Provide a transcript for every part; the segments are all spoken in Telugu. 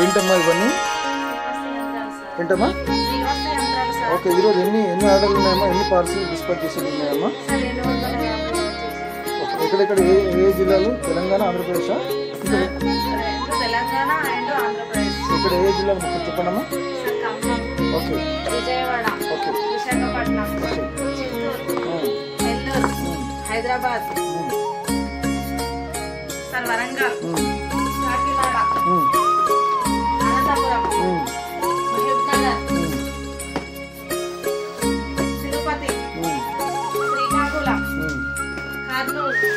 ఏంటమ్మా ఇవన్నీ? ఏంటమ్మా? ఓకే, ఈరోజు ఎన్ని ఆర్డర్లు ఉన్నాయమ్మా? ఎన్ని పార్సల్ డిస్పాచ్ చేసి ఉన్నాయమ్మా? ఎక్కడెక్కడ ఏ జిల్లాలు? తెలంగాణ, ఆంధ్రప్రదేశ్? ఇక్కడ ఏ జిల్లాలు చెప్పండమ్మా? ఓకే, విజయవాడ, విశాఖపట్నం, చిత్తూరు, నెల్లూరు, హైదరాబాద్, వరంగల్, కాకినాడ, అనంతపురం, మహబూబ్నగర్, తిరుపతి, శ్రీకాకుళం, కర్నూలు,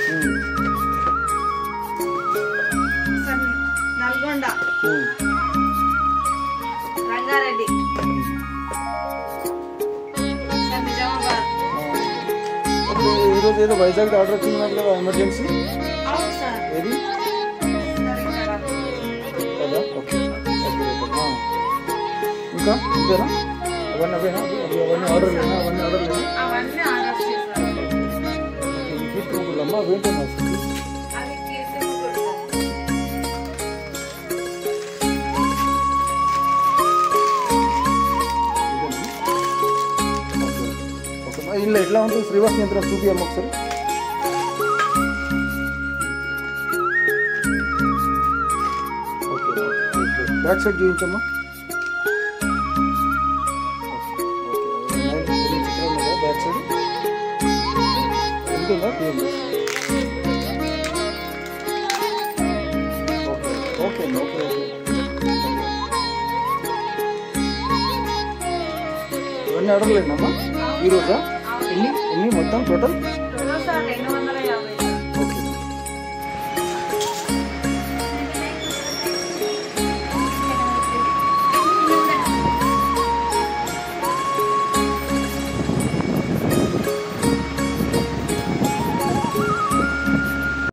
నల్గొండ, రంగారెడ్డి, నిజామాబాద్. ఈరోజు ఏదో వైజాగ్ ఆర్డర్ వచ్చింది కదా ఎమర్జెన్సీ? ఏది? ఇంకా ఇంతేనా? అవన్నీ ఆర్డర్ లేనా? అవన్నీ అమ్మా అవేంటమ్మా? ఇంట్లో ఎట్లా ఉంటుంది శ్రీవాస్ యంత్రం చూపియమ్మా ఒకసారి. ఓకే, బ్యాక్ సైడ్ చూపించమ్మా. బ్యాక్ సైడ్ ఉంటుందా? Okay okay okay. ఇవన్నీ ఆర్డర్ లేదమ్మా ఈరోజా? ఎన్ని మొత్తం టోటల్?